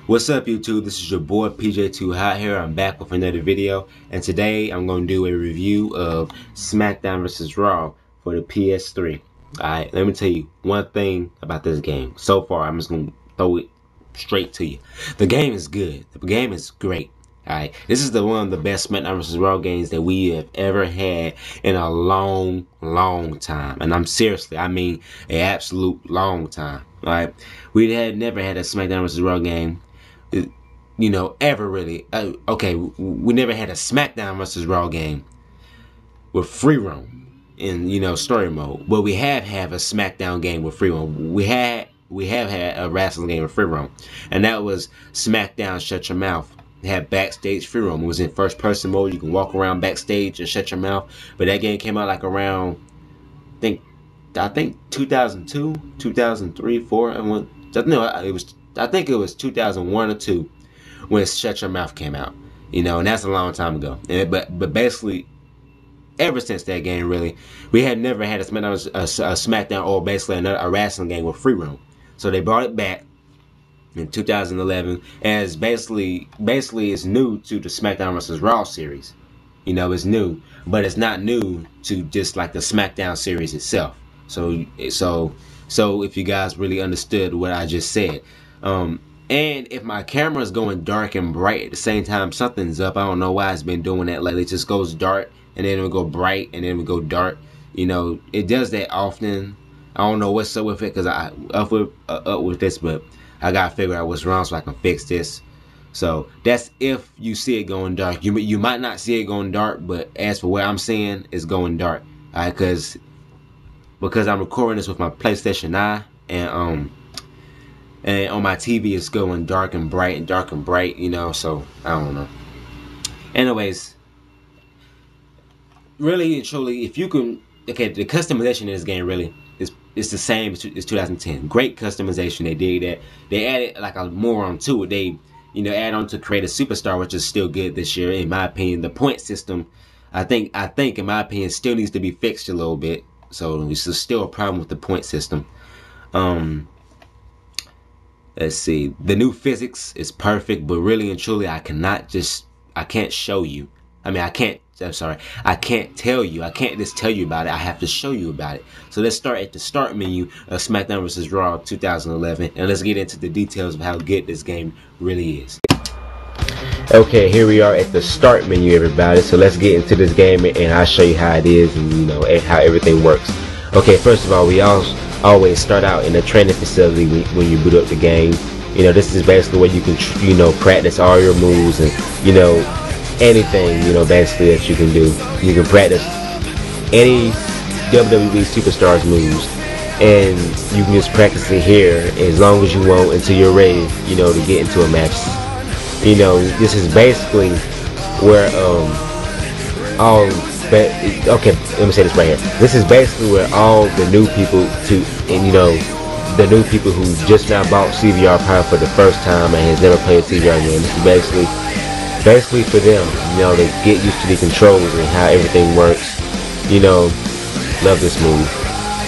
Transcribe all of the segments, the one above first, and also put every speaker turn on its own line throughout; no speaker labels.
What's up, YouTube? This is your boy PJ2 Hot here. I'm back with another video, and today I'm going to do a review of Smackdown vs Raw for the PS3. Alright, let me tell you one thing about this game. So far, I'm just going to throw it straight to you. The game is good. The game is great. Alright, this is one of the best Smackdown vs Raw games that we have ever had in a long time. And I mean an absolute long time. Alright, we had never had a Smackdown vs Raw game, you know, ever really. Okay, we never had a Smackdown vs Raw game with free roam in, you know, story mode. But we have had a Smackdown game with free roam. We have had a wrestling game with free roam, and that was Smackdown Shut Your Mouth. It had backstage free roam. It was in first person mode. You can walk around backstage and shut your mouth. But that game came out like around, I think 2002, 2003, 4. I think it was 2001 or 2 when Shut Your Mouth came out. You know, and that's a long time ago. But basically, ever since that game, really, we had never had a Smackdown or basically a wrestling game with free roam. So they brought it back in 2011 as basically it's new to the Smackdown vs Raw series. You know, it's new, but it's not new to just like the Smackdown series itself. So if you guys really understood what I just said, and if my camera is going dark and bright at the same time, something's up. I don't know why it's been doing that lately. It just goes dark and then it'll go bright and then it'll go dark. You know, it does that often. I don't know what's up with it, because I up with this, but I gotta figure out what's wrong so I can fix this. So that's if you see it going dark. You might not see it going dark, but as for what I'm seeing, it's going dark. Alright, because I'm recording this with my PlayStation 9, and on my TV it's going dark and bright and dark and bright, you know, so I don't know. Anyways, really and truly, if you can, okay, the customization in this game really is the same as 2010. Great customization. They did that. They added like a more onto it. They, you know, add on to create a superstar, which is still good this year in my opinion. The point system, I think in my opinion, still needs to be fixed a little bit. So it's still a problem with the point system. Let's see. The new physics is perfect, but really and truly, I can't show you. I mean, I can't tell you. I can't just tell you about it. I have to show you about it. So let's start at the start menu of Smackdown vs Raw 2011, and let's get into the details of how good this game really is. Okay, here we are at the start menu, everybody. So let's get into this game, and I'll show you how it is, and you know, and how everything works. Okay, first of all, we always start out in a training facility when you boot up the game. You know, this is basically where you can, you know, practice all your moves and, you know, anything, you know, basically that you can do. You can practice any WWE superstars moves, and you can just practice it here as long as you want until you're ready, you know, to get into a match. You know, this is basically where okay, let me say this right here. This is basically where all the new people you know, the new people who just now bought CVR Power for the first time and has never played CVR game. This is basically for them, you know, to get used to the controls and how everything works. You know, love this move.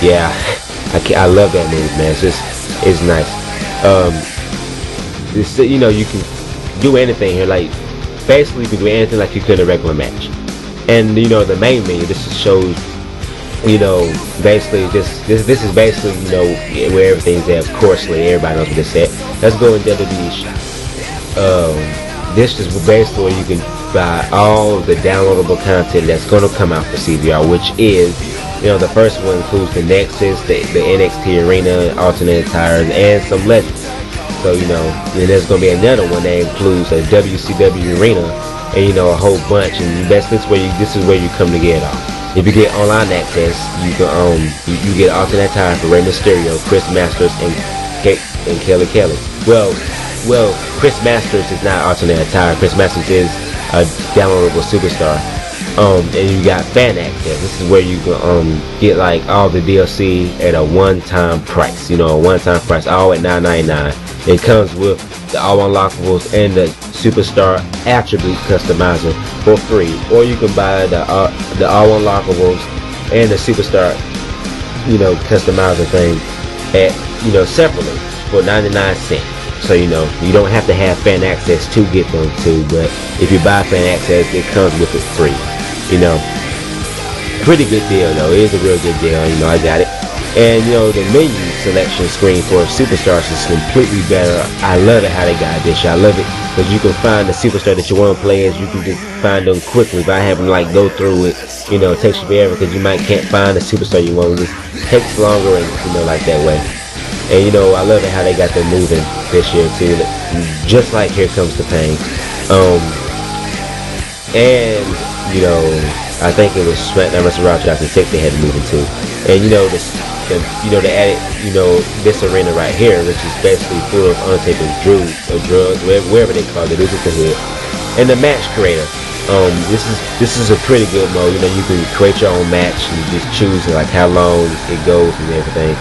Yeah, I love that move, man. It's nice. You know, you can do anything here. Like, basically, you can do anything like you could in a regular match. And you know, the main menu, this just shows, you know, basically this is basically, you know, where everything's at. Of course, like, everybody knows what this at. Let's go in WWE. This is basically where you can buy all the downloadable content that's going to come out for CVR, which is, you know, the first one includes the Nexus, the NXT Arena, alternate tires, and some legends. So, you know, and there's going to be another one that includes a WCW Arena, and, you know, a whole bunch. And this is where you come to get it all. If you get online access, you can you get alternate tire for Rey Mysterio, Chris Masters, and Kelly. Well, Chris Masters is not alternate attire. Chris Masters is a downloadable superstar. And you got fan access. This is where you can get like all the DLC at a one-time price. You know, a one-time price, all at $9.99. It comes with the all unlockables and the superstar attribute customizer for free, or you can buy the all unlockables and the superstar, you know, customizer thing at, you know, separately for 99 cents. So you know, you don't have to have fan access to get them too, but if you buy fan access, it comes with it free. You know, pretty good deal though. It is a real good deal. You know, I got it. And you know, the menu selection screen for Superstars is completely better. I love it how they got this. I love it because you can find the superstar that you want to play as. You can just find them quickly by having to like go through it. You know, it takes you forever because you can't find the superstar you want. It just takes longer, and you know, like that way. And you know, I love it how they got them moving this year too, just like Here Comes the Pain. And you know, I think it was SmackDown vs Raw 2006 they had to move into. And you know, they added, you know, this arena right here, which is basically full of Undertaker's drugs, wherever they call it, this is the hood. And the match creator, this is a pretty good mode. You know, you can create your own match and just choose like how long it goes and everything.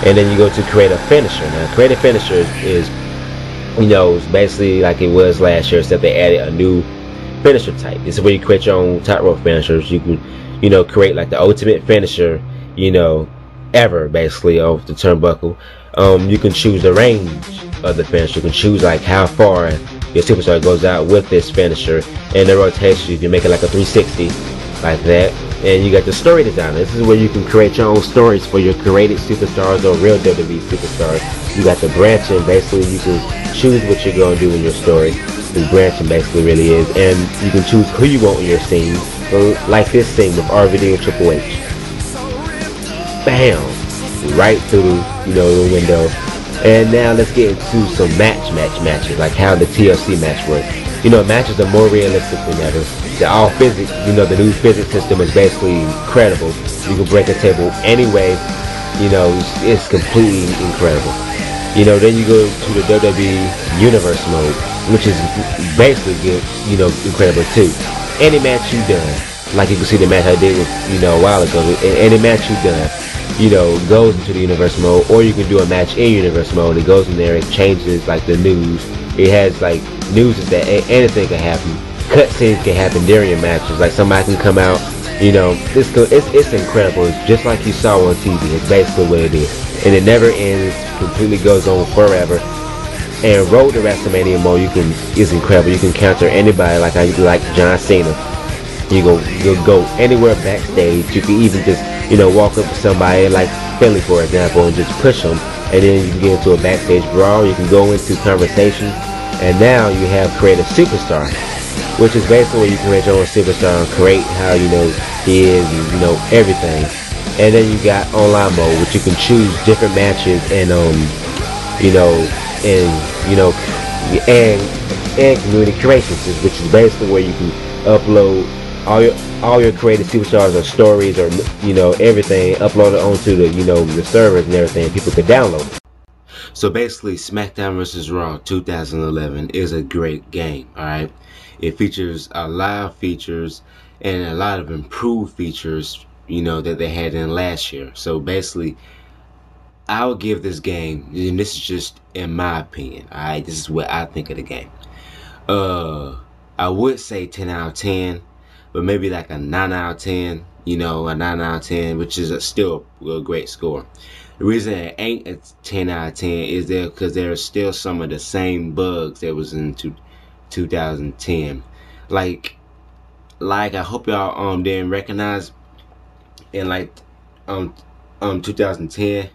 And then you go to create a finisher. Now, create a finisher is, you know, it's basically like it was last year, except they added a new finisher type. This is where you create your own top rope finishers. You can, you know, create like the ultimate finisher, you know, ever basically off the turnbuckle. You can choose the range of the finisher. You can choose like how far your superstar goes out with this finisher, and the rotation you can make it like a 360 like that. And you got the story designer. This is where you can create your own stories for your created superstars or real WWE superstars. You got the branching. Basically, you can choose what you're going to do in your story. The branching basically really is, and you can choose who you want in your scene. So, like this scene with RVD and Triple H. Bam! Right through, you know, the window. And now let's get into some matches, like how the TLC match works. You know, matches are more realistic than ever. The all physics, you know, the new physics system is basically incredible. You can break a table anyway. You know, it's completely incredible. You know, then you go to the WWE Universe mode, which is basically good, you know, incredible too. Any match you've done, like you can see the match I did with, you know, a while ago, any match you've done, you know, goes into the Universe mode, or you can do a match in Universe mode. It goes in there, it changes like the news. It has like news is that anything can happen. Cutscenes can happen during your matches. Like somebody can come out, you know, it's incredible. It's just like you saw on TV. It's basically what it is, and it never ends. Completely goes on forever. And Road to WrestleMania mode, is incredible. You can counter anybody like John Cena. You'll go anywhere backstage. You can even just, you know, walk up to somebody like Philly, for example, and just push them. And then you can get into a backstage brawl. You can go into conversations. And now you have create a superstar, which is basically where you create your own superstar and create how, you know, he is, and, you know, everything. And then you got online mode, which you can choose different matches and and community creations, which is basically where you can upload all your created superstars or stories or, you know, everything, upload it onto the, you know, the servers and everything. People could download. So basically, SmackDown vs Raw 2011 is a great game. All right, it features a lot of features and a lot of improved features, you know, that they had in last year. So basically, I'll give this game, and this is just in my opinion, alright, this is what I think of the game. I would say 10 out of 10, but maybe like a 9 out of 10, you know, a 9 out of 10, which is still a great score. The reason it ain't a 10 out of 10 is there because there are still some of the same bugs that was in 2010. Like I hope y'all didn't recognize in like 2010.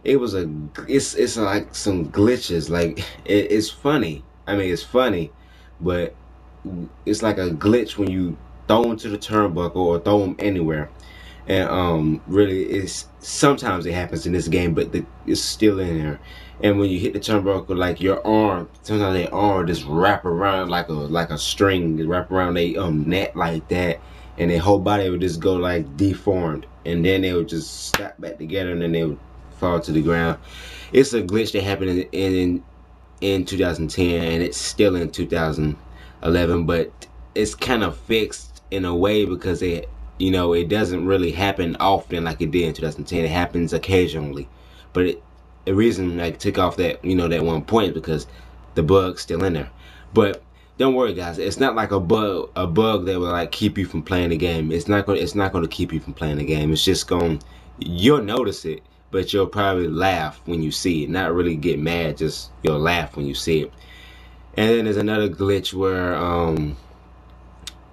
It's like some glitches. Like it's funny. I mean, it's funny, but it's like a glitch when you throw them to the turnbuckle or throw them anywhere. And really, it's sometimes it happens in this game, but it's still in there. And when you hit the turnbuckle, like your arm, sometimes their arm just wrap around like a string, just wrap around their neck like that, and their whole body would just go like deformed, and then they would just snap back together, and then they would fall to the ground. It's a glitch that happened in 2010, and it's still in 2011, but it's kind of fixed in a way because you know, it doesn't really happen often like it did in 2010. It happens occasionally, but the reason I took off that, you know, that one point is because the bug's still in there. But don't worry, guys. It's not like a bug that will like keep you from playing the game. It's not going to keep you from playing the game. It's just you'll notice it, but you'll probably laugh when you see it. Not really get mad, just you'll laugh when you see it. And then there's another glitch where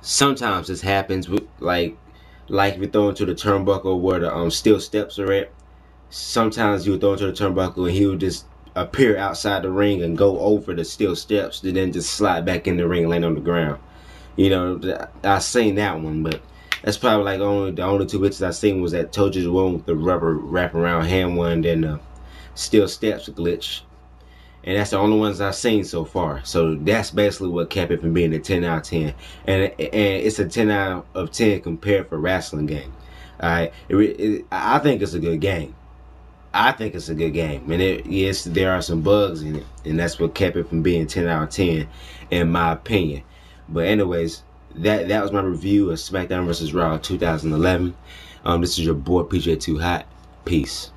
sometimes this happens with like if you throw into the turnbuckle where the steel steps are at. Sometimes you would throw into the turnbuckle and he would just appear outside the ring and go over the steel steps and then just slide back in the ring and land on the ground. You know, I seen that one, but that's probably like the only two glitches I seen was that Told You the one with the rubber wraparound hand one, then the steel steps glitch. And that's the only ones I've seen so far. So that's basically what kept it from being a 10 out of 10. And it's a 10 out of 10 compared for wrestling game. Alright, I think it's a good game. I think it's a good game. And yes, there are some bugs in it. And that's what kept it from being 10 out of 10, in my opinion. But anyways, that was my review of SmackDown vs Raw 2011. This is your boy PJ2 Hot. Peace.